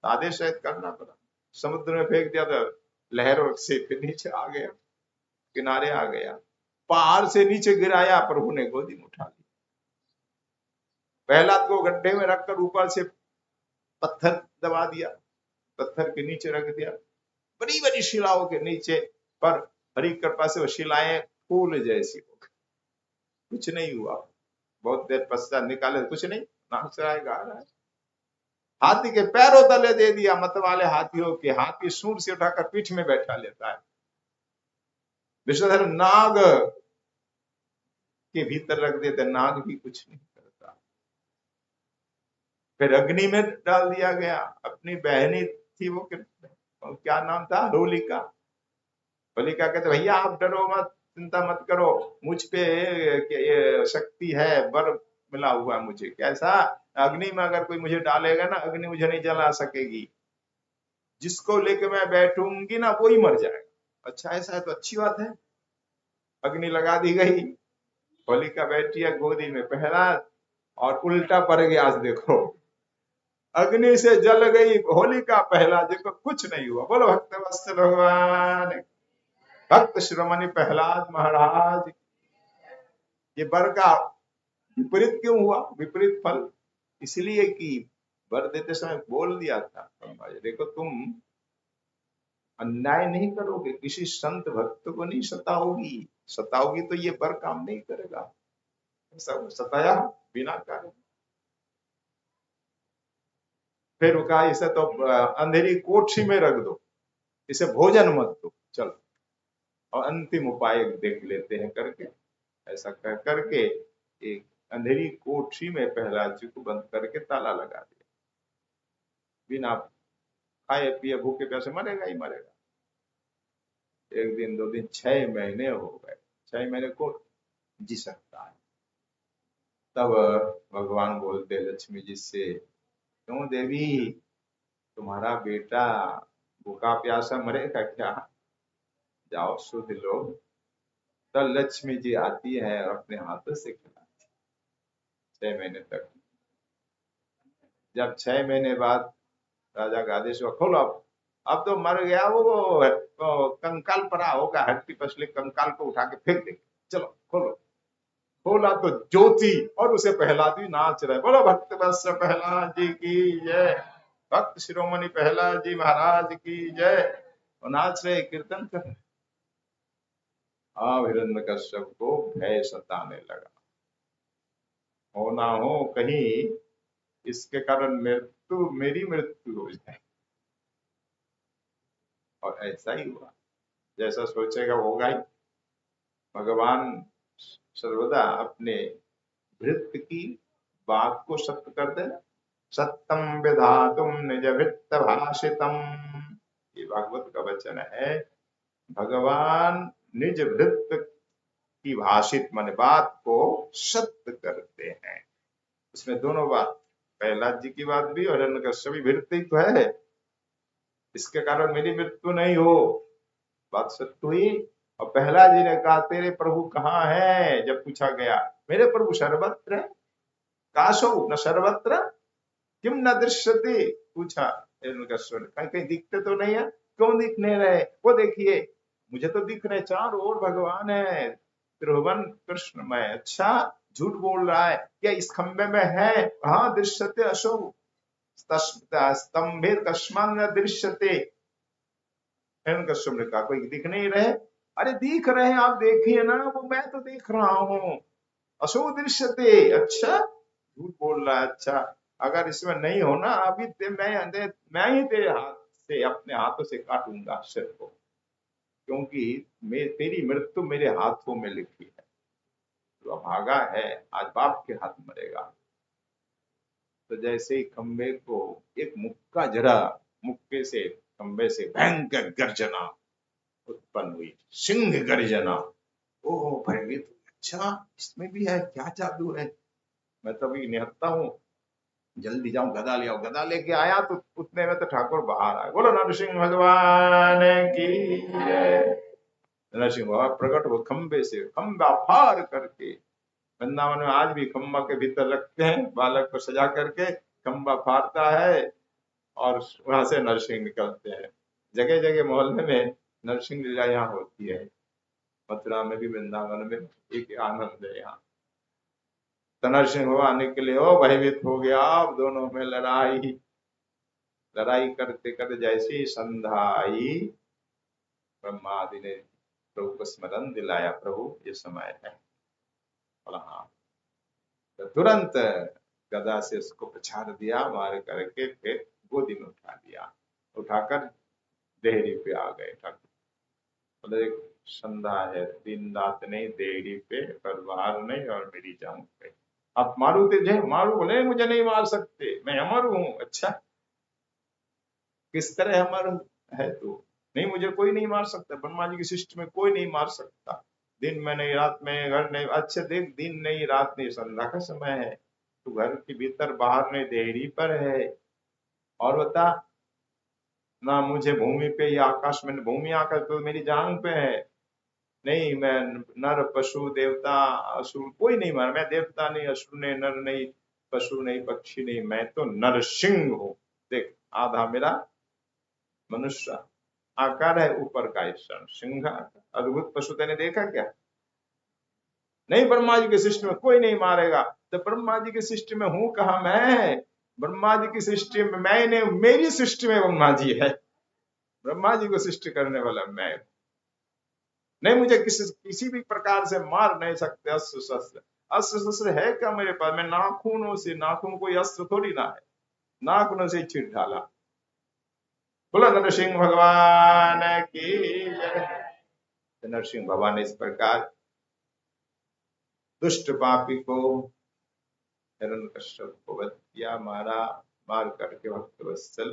Speaker 1: आदेश शायद करना पड़ा। समुद्र में फेंक दिया तो लहरों से फिर नीचे आ गया, किनारे आ गया। पहाड़ से नीचे गिराया, प्रभु ने गोदी में उठा लिया। प्रहलाद को गड्ढे में रखकर ऊपर से पत्थर दबा दिया, पत्थर के नीचे रख दिया, बड़ी बड़ी शिलाओं के नीचे। पर हरि कृपा से वो शिलाएं फूल जैसी हो गई, कुछ नहीं हुआ। बहुत देर पश्चात निकाले, कुछ नहीं, नाच रहा है, गा रहा है। हाथी के पैरों तले दे दिया, मत वाले हाथियों के। हाथी सूंड से उठाकर पीठ में बैठा लेता है। विषधर नाग के भीतर रख देते, नाग भी कुछ नहीं करता। फिर अग्नि में डाल दिया गया। अपनी बहनी थी वो, क्या नाम था, होलिका। होलिका कहते भैया आप डरो मत, चिंता मत करो, मुझ पे ये शक्ति है, वर मिला हुआ मुझे। कैसा? अग्नि में अगर कोई मुझे डालेगा ना, अग्नि मुझे नहीं जला सकेगी, जिसको लेके मैं बैठूंगी ना वो ही मर जाएगा। अच्छा ऐसा है तो अच्छी बात है। अग्नि लगा दी गई, होलिका बैठी है गोदी में प्रहलाद, और उल्टा पड़ गया। आज देखो, अग्नि से जल गई होलिका, प्रहलाद जी को कुछ नहीं हुआ। बोलो भक्त वत्सल भगवान, भक्त शिरोमणि प्रहलाद महाराज। ये वर का विपरीत क्यों हुआ? विपरीत फल इसलिए कि वर देते समय बोल दिया था, देखो तुम अन्याय नहीं करोगे, किसी संत भक्त को नहीं सताओगी, सताओगी तो ये वर काम नहीं करेगा। सब सताया बिना कारण। फिर वो कहा इसे तो अंधेरी कोठरी में रख दो, इसे भोजन मत दो, चलो और अंतिम उपाय देख लेते हैं करके। ऐसा कर करके एक अंधेरी कोठरी में प्रहलाद जी को बंद करके ताला लगा दिया। बिना खाए पिए भूखे प्यासे मरेगा ही मरेगा। एक दिन, दो दिन, 6 महीने हो गए। 6 महीने को जी सकता है। तब भगवान बोलते लक्ष्मी जी से, क्यों देवी, तुम्हारा बेटा भूखा प्यासा मरेगा क्या? जाओ शुद्ध लो। तब लक्ष्मी जी आती है और अपने हाथों से खिलाती 6 महीने तक। जब 6 महीने बाद राजा का आदेश हुआ, खोलो अब तो मर गया वो, तो कंकाल पड़ा होगा, हड्डी पसली कंकाल को उठा के फेंक देंगे, चलो खोलो। खोला तो ज्योति, और उसे प्रहलाद जी नाच रहे। बोलो भक्त वत्स प्रहलाद जी की जय, भक्त शिरोमणि प्रहलाद जी महाराज की जय। और नाच रहे, कीर्तन कर रहे। हिरण्यकश्यप को भय सताने लगा, हो ना हो कहीं इसके कारण मेरी मृत्यु हो जाए। और ऐसा ही हुआ, जैसा सोचेगा होगा ही। भगवान सर्वदा अपने भृत्य की बात को सत्य कर देना। सत्यम विधातुम निज भृत्य भाषितम, ये भागवत का वचन है। भगवान निज भृत्य की भाषित माने बात को सत्य करते हैं। इसमें दोनों बात, प्रहलाद जी की बात भी और हिरण्यकश्यप भी भृत्य तो है, इसके कारण मेरी मृत्यु नहीं हो, बात सत्य हुई। और प्रहलाद जी ने कहा तेरे प्रभु कहाँ है, जब पूछा गया मेरे प्रभु सर्वत्र है, काशो न सर्वत्र किम न दृश्यते, पूछा हिरण्यकश्यप ने, कहीं कहीं दिखते तो नहीं है, क्यों दिख नहीं रहे, वो देखिए मुझे तो दिख रहे, चारों ओर भगवान है, त्रिभुवन कृष्णमय। अच्छा झूठ बोल रहा है क्या, इस खंबे में है, हाँ दृश्यते अशो स्तंभे कस्मान न दृश्यते। हिरण्यकश्यप ने कहा कोई दिख नहीं रहे, अरे दिख रहे हैं आप देखिए ना, वो मैं तो देख रहा हूँ, अशो दृश्यते। अच्छा झूठ बोल रहा है, अच्छा अगर इसमें नहीं होना अभी मैं ही तेरे हाथ से अपने हाथों से काटूंगा सिर को, क्योंकि तेरी मृत्यु मेरे हाथों में लिखी है, तो भागा है आज बाप के हाथ मरेगा। तो जैसे ही खंबे को एक मुक्का जरा, मुक्के से खंबे से भयंकर गर्जना उत्पन्न हुई, सिंह गर्जना। ओह भयभीत, अच्छा इसमें भी है, क्या जादू है, मैं तो अभी निहत्ता हूँ, जल्दी जाऊं गदा ले आओ। गदा लेके आया तो उतने में तो ठाकुर बाहर आए, बोलो नरसिंह भगवान की जय। नरसिंह भगवान प्रकट हो खंबे से, खंबा फाड़ करके, वृंदावन में आज भी खंबा के भीतर रखते हैं बालक को सजा करके, खंबा फाड़ता है और वहां से नरसिंह निकलते हैं। जगह जगह मोहल्ले में नरसिंह लीला यहाँ होती है, मथुरा में भी वृंदावन में, एक आनंद है यहाँ। तो नरसिंह भगवान निकले, हो भयभीत हो गया, अब दोनों में लड़ाई, लड़ाई करते करते जैसे ही संध्या आई, ब्रह्मा आदि ने प्रभु को स्मरण दिलाया, प्रभु ये समय है, बोला हाँ। तो तुरंत गदा से उसको पछाड़ दिया, मार करके फिर गोदी में उठा दिया, उठाकर देहरी पे आ गए ठाकुर। बोले एक संध्या है, दिन रात नहीं, देहरी पे, पर बाहर नहीं, और मेरी जान पे आप मारू, तुझे मारू, बोले मुझे नहीं मार सकते, मैं अमर हूं। अच्छा किस तरह अमर है तू, नहीं मुझे कोई नहीं मार सकता, ब्रह्मा जी की सृष्टि में कोई नहीं मार सकता, दिन में नहीं, रात में, घर नहीं, अच्छे देख दिन नहीं रात नहीं, संध्या का समय है, तू घर के भीतर बाहर नहीं, देहरी पर है, और बता ना मुझे भूमि पे या आकाश में, भूमि आकाश तो मेरी जान पे है, नहीं मैं नर पशु देवता असुर कोई नहीं मारा, मैं देवता नहीं, असुर नहीं, नर नहीं, पशु नहीं, पक्षी नहीं, मैं तो नरसिंह हूँ। देख आधा मेरा मनुष्य आकार है, ऊपर का ईश्वर सिंह, अद्भुत पशु तेने देखा क्या, नहीं ब्रह्मा जी की सृष्टि में कोई नहीं मारेगा। तो ब्रह्मा जी की सृष्टि में हूं कहा मैं, ब्रह्मा जी की सृष्टि में मैंने, मेरी सृष्टि में ब्रह्मा जी है, ब्रह्मा जी को सृष्टि करने वाला मैं, नहीं मुझे किसी भी प्रकार से मार नहीं सकते अस्त्र शस्त्र, अस्त्र शस्त्र है क्या मेरे पास, मैं नाखूनों से, नाखून कोई अस्त्र थोड़ी ना है, नाखूनों से छीट डाला। बोला नरसिंह भगवान की जय। नरसिंह भगवान ने इस प्रकार दुष्ट पापी को, हिरण्यकश्यप को वध किया, मारा, मार करके भक्त वत्सल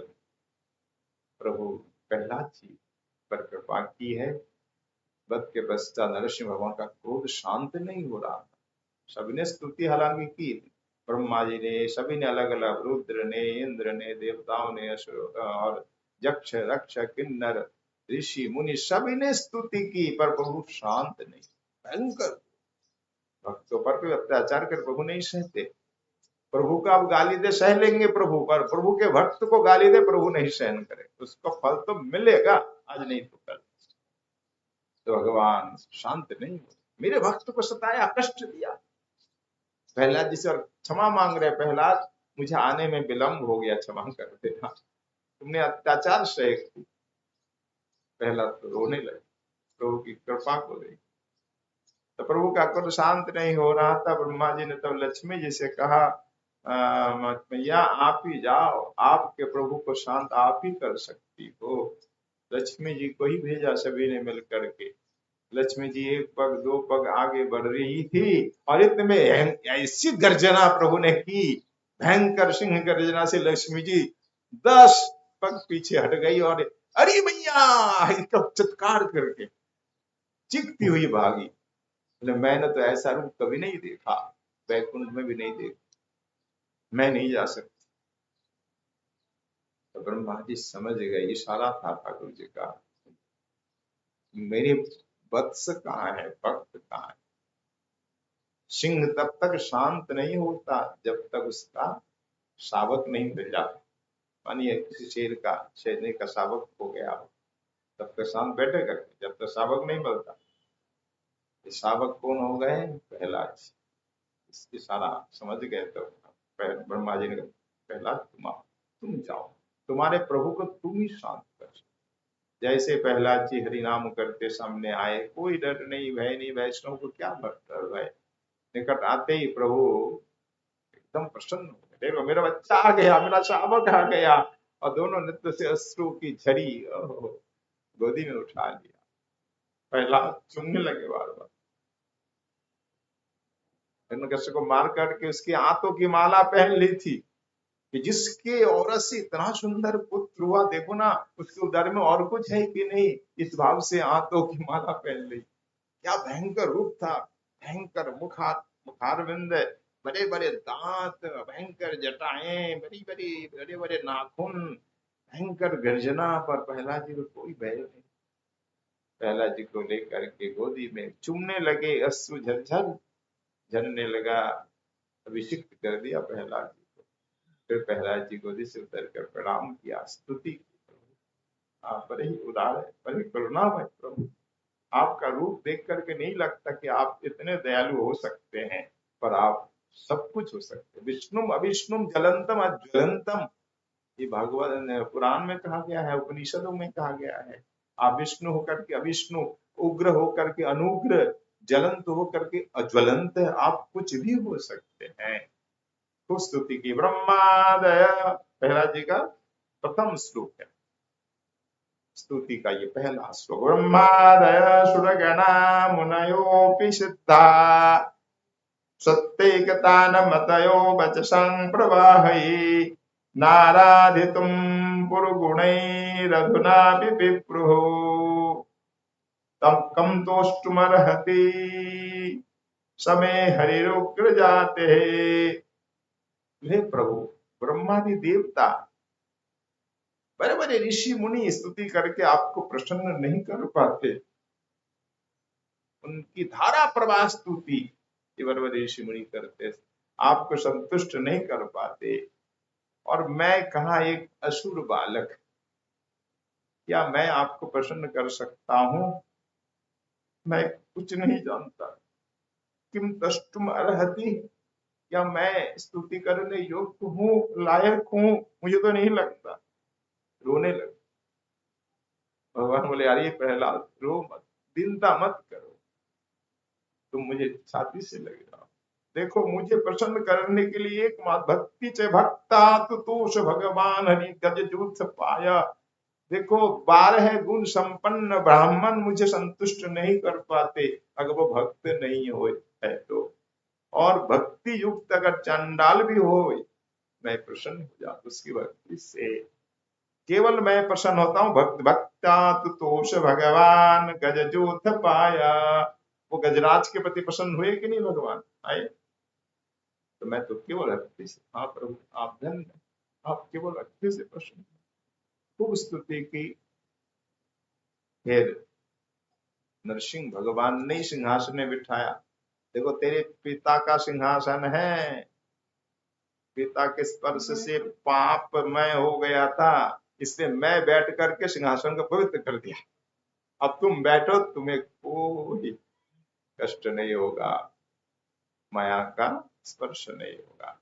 Speaker 1: प्रभु प्रहलाद जी पर कृपा की है। वध के पश्चात नरसिंह भगवान का क्रोध शांत नहीं हो रहा था, सभी ने स्तुति हालांकि की, ब्रह्मा जी ने, सभी ने अलग अलग, रुद्र ने, इंद्र ने, देवताओं ने, असुर और यक्ष रक्ष किन्नर ऋषि मुनि सभी ने स्तुति की, पर प्रभु शांत नहीं, भयंकर भक्तों पर कोई अत्याचार कर प्रभु नहीं सहते, प्रभु का आप गाली दे सह लेंगे प्रभु, पर प्रभु के भक्त को गाली दे प्रभु नहीं सहन करे, उसको फल तो मिलेगा आज नहीं तो कल। तो भगवान शांत नहीं हो, मेरे भक्त को सताया, कष्ट दिया, प्रहलाद जी से और क्षमा मांग रहे, प्रहलाद मुझे आने में विलंब हो गया, क्षमा कर देना, तुमने अत्याचार सहे। प्रहलाद तो रोने लगे, प्रभु की कृपा को देख, तो प्रभु का क्रोध शांत नहीं हो रहा था। ब्रह्मा जी ने तो लक्ष्मी जी से कहा मैया आप ही जाओ, आपके प्रभु को शांत आप ही कर सकती हो। लक्ष्मी जी को ही भेजा सभी ने मिल करके, लक्ष्मी जी एक पग दो पग आगे बढ़ रही थी, और इतने में ऐसी गर्जना प्रभु ने की, भयंकर सिंह गर्जना से लक्ष्मी जी 10 पग पीछे हट गई, और अरे मैया इसका चित्कार करके चीखती हुई भागी। मैंने तो ऐसा रूप कभी नहीं देखा, वैकुंठ में भी नहीं देखा, मैं नहीं जा सकती। तो ब्रह्मा जी समझ गए, इशारा था ठाकुर जी का, मेरे वत्स कहाँ है, भक्त कहाँ है। सिंह तब तक शांत नहीं होता जब तक उसका शावक नहीं मिल जाता। मानिए किसी शेरनी का शावक हो गया हो, तब तक शांत बैठेगा जब तक शावक नहीं मिलता। ये शावक कौन हो गए, प्रहलाद जी। इसकी सारा समझ गए तो ब्रह्मा जी ने कहा, प्रहलाद तुम जाओ, तुम्हारे प्रभु को तुम ही शांत कर। जैसे प्रहलाद जी हरि नाम करते सामने आए, कोई डर नहीं, भय नहीं, वैष्णव को क्या डर भय। निकट आते ही प्रभु एकदम प्रसन्न हो गए, देखो मेरा बच्चा आ गया, मेरा शावक आ गया। और दोनों नृत्य से अश्रु की झड़ी गोदी में उठा लिया। प्रहलाद चुनने लगे बार बार, हिरण्यकश्यप को मार करके उसकी आंतों की माला पहन ली थी कि जिसके औरत से इतना सुंदर पुत्र हुआ, देखो ना उसके उदर में और कुछ है कि नहीं, इस भाव से आंतों की माला पहन ली। क्या भयंकर रूप था, भयंकर मुखारविंद, बड़े बड़े दांत, भयंकर जटाएं, बड़ी बड़ी बड़े बड़े नाखून, भयंकर गर्जना। पर प्रहलाद जी को कोई भय नहीं। प्रहलाद जी को लेकर के गोदी में चूमने लगे, अश्रु झरझर झरने लगा। अभिषिक्त कर दिया प्रहलाद जी को। फिर प्रहलाद जी गोदी से उतर कर प्रणाम किया, स्तुति की, आप बड़े ही उदार है, बड़े करुणामय प्रभु। आपका रूप देख करके नहीं लगता कि आप इतने दयालु हो सकते हैं, पर आप सब कुछ हो सकते हैं। विष्णुम अविष्णुम जलंतम अज्वलंतम, ये भागवत पुराण में कहा गया है, उपनिषदों में कहा गया है। आप विष्णु होकर के अविष्णु, उग्र होकर के अनुग्र, ज्वलंत होकर के अज्वलंत, आप कुछ भी हो सकते हैं। तो स्तुति की। ब्रह्मादय प्रहलाद जी का प्रथम श्लोक है, स्तुति का ये पहला श्लोक। ब्रह्मादय सुरगणा मुनयोऽपि सिद्धा सत्यैकतानमतयो वचसं प्रवाहै नाराधितुं पुरुगुणैरधुनापि विप्रुः तं कं तोष्टुमर्हति समे हरिरुग्र जाते। हे प्रभु, ब्रह्मादि देवता, बड़े बड़े ऋषि मुनि स्तुति करके आपको प्रसन्न नहीं कर पाते। उनकी धारा प्रवाह स्तुति बड़े बड़े ऋषि मुनि करते, आपको संतुष्ट नहीं कर पाते। और मैं कहा एक असुर बालक, क्या मैं आपको प्रसन्न कर सकता हूं? मैं कुछ नहीं जानता। किम तष्टुम अर्हति, क्या मैं स्तुति करने योग्य हूँ, लायक हूँ? मुझे तो नहीं लगता। रोने लगे। भगवान बोले, यार ये प्रहलाद रो मत, चिंता मत करो, तुम मुझे छाती से लग जाओ। देखो मुझे प्रसन्न करने के लिए एकमात्र भक्ति च भक्ता तुतोष भगवान हरि गज जूथ पाया। देखो 12 गुण संपन्न ब्राह्मण मुझे संतुष्ट नहीं कर पाते अगर वो भक्त नहीं हो है तो। और भक्ति युक्त अगर चंडाल भी हो, मैं प्रसन्न हो जाता उसकी भक्ति से। केवल मैं प्रसन्न होता हूँ भक्त भक्ता तुतोष भगवान गजजूथ पाया। वो गजराज के प्रति प्रसन्न हुए कि नहीं भगवान आए? तो मैं तो केवल भक्ति से, हाँ प्रभु आप धन्य, आप केवल भक्ति से प्रसन्न। खूब स्तुति की। फिर नरसिंह भगवान ने सिंहासन में बिठाया। देखो तेरे पिता का सिंहासन है, पिता के स्पर्श से पापमय हो गया था, इसलिए मैं बैठ करके सिंहासन को पवित्र कर दिया। अब तुम बैठो, तुम्हें कोई कष्ट नहीं होगा, माया का स्पर्श नहीं होगा।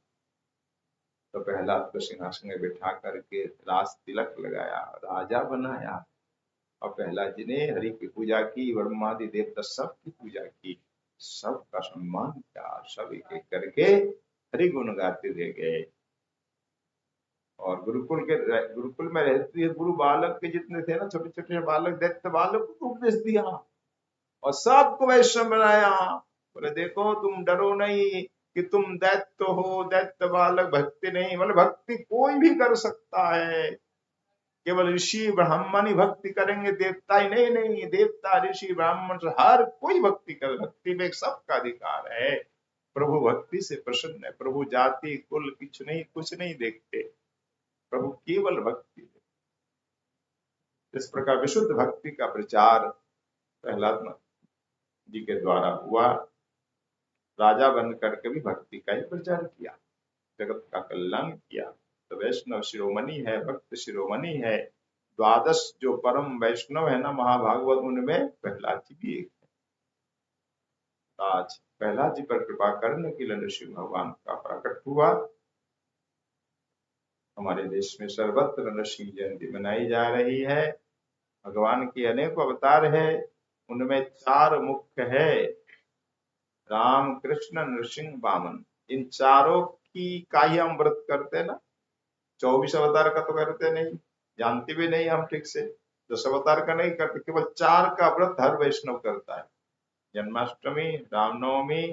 Speaker 1: तो प्रहलाद को सिंहासन में बिठा करके राज तिलक लगाया, राजा बनाया। और प्रहलाद जी ने हरि की पूजा की, ब्रह्मादि देवता सब की पूजा की, सबका सम्मान किया, सब एक एक करके हरि गुण गाते दे गए। और गुरुकुल में रहते हुए गुरु बालक के जितने थे ना, छोटे छोटे बालक, दैत्य बालक को उपदेश दिया और सबको वैष्णव बनाया। बोले देखो तुम डरो नहीं कि तुम दैत्य हो, दैत्य बालक, भक्ति नहीं, मतलब भक्ति कोई भी कर सकता है। केवल ऋषि ब्राह्मण ही भक्ति करेंगे, देवता ही नहीं, नहीं देवता ऋषि ब्राह्मण हर कोई भक्ति करे। भक्ति में सबका अधिकार है। प्रभु भक्ति से प्रसन्न है। प्रभु जाति कुल कुछ नहीं देखते, प्रभु केवल भक्ति। इस प्रकार विशुद्ध भक्ति का प्रचार प्रहलाद जी के द्वारा हुआ। राजा बन करके भी भक्ति का ही प्रचार किया, जगत का कल्याण किया। तो वैष्णव शिरोमणि है, भक्त शिरोमणि है। द्वादश जो परम वैष्णव है ना महाभागवत, उनमें प्रहलाद जी भी एक है। आज प्रहलाद जी पर कृपा करने के लिए नृसिंह भगवान का प्रकट हुआ। हमारे देश में सर्वत्र नृसिंह जयंती मनाई जा रही है। भगवान के अनेक अवतार है, उनमें 4 मुख्य है, राम कृष्ण नृसिंह वामन। इन चारों की का ही हम व्रत करते हैं ना, 24 अवतार का तो करते नहीं, जानते भी नहीं हम ठीक से, 10 अवतार का नहीं करते, केवल 4 का व्रत हर वैष्णव करता है। जन्माष्टमी, रामनवमी,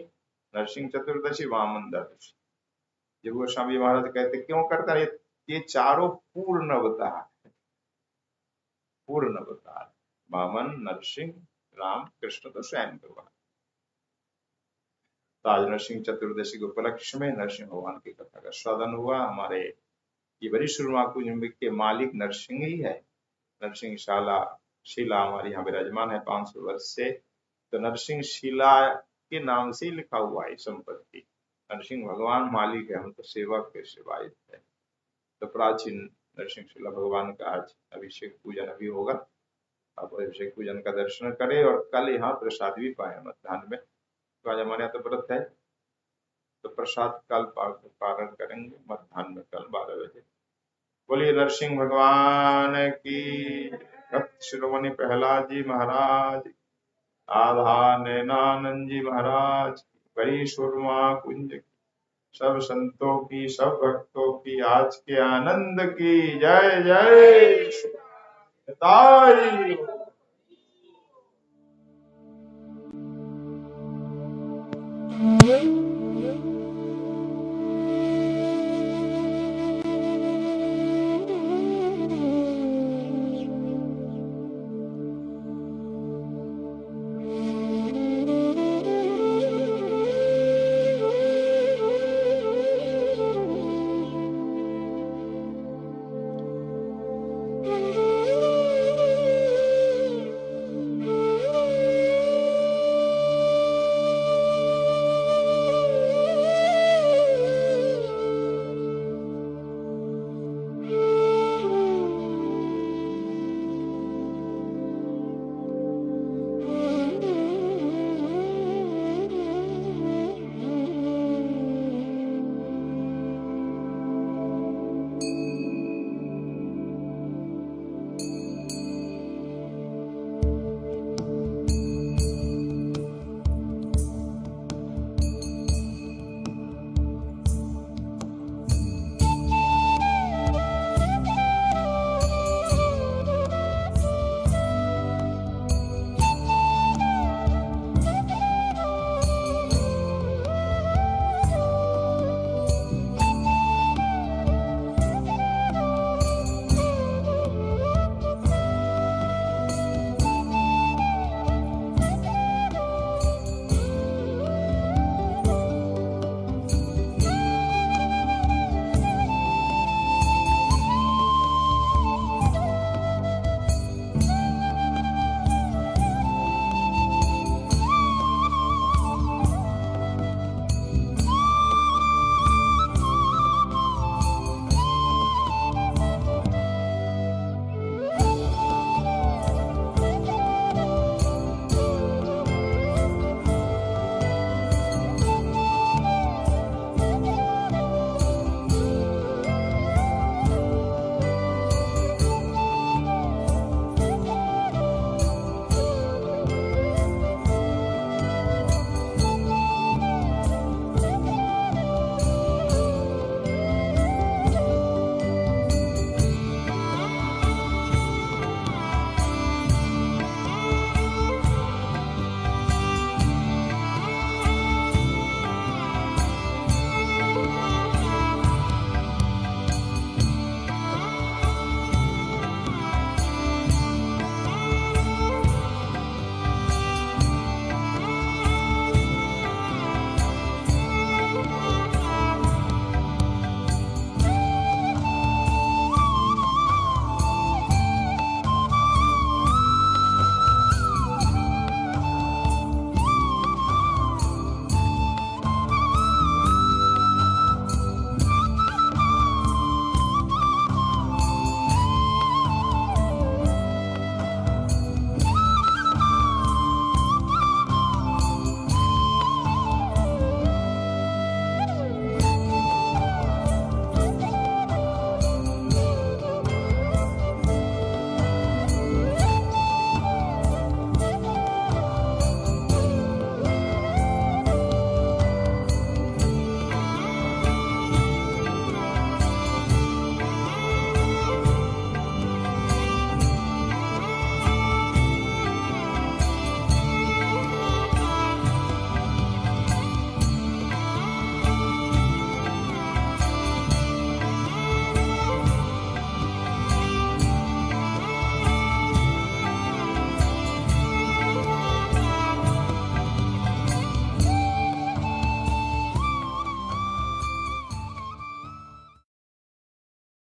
Speaker 1: नरसिंह चतुर्दशी, वामन द्वादशी। जब गोस्वामी महाराज कहते क्यों करता है, ये चारों पूर्ण अवतार, पूर्ण अवतार, वामन, नरसिंह, राम, कृष्ण तो स्वयं भगवान। आज नरसिंह चतुर्दशी के उपलक्ष्य में नरसिंह भगवान की कथा का श्रवण हुआ। हमारे ये बड़ी कुंज के मालिक नरसिंह ही है। नरसिंह शिला हमारी यहाँ विराजमान है 500 वर्ष से। तो नरसिंह शिला के नाम से लिखा हुआ है संपत्ति। नरसिंह भगवान मालिक है, हम तो सेवक के सेवायत है। तो प्राचीन नरसिंह शिला भगवान का आज अभिषेक पूजन अभी होगा। आप अभिषेक पूजन का दर्शन करें और कल यहाँ प्रसाद भी पाए मध्यान्ह में। तो आज हमारे यहाँ तो व्रत है, तो प्रसाद कल पारण करेंगे मध्यान्ह में, कल 12 बजे। बोलिए नरसिंह भगवान की, भक्त शिरोमणि प्रहलाद जी महाराज, आधा नैनानंद जी महाराज, बड़ी सुरमा कुंज की, सब संतों की, सब भक्तों की, आज के आनंद की जय जय।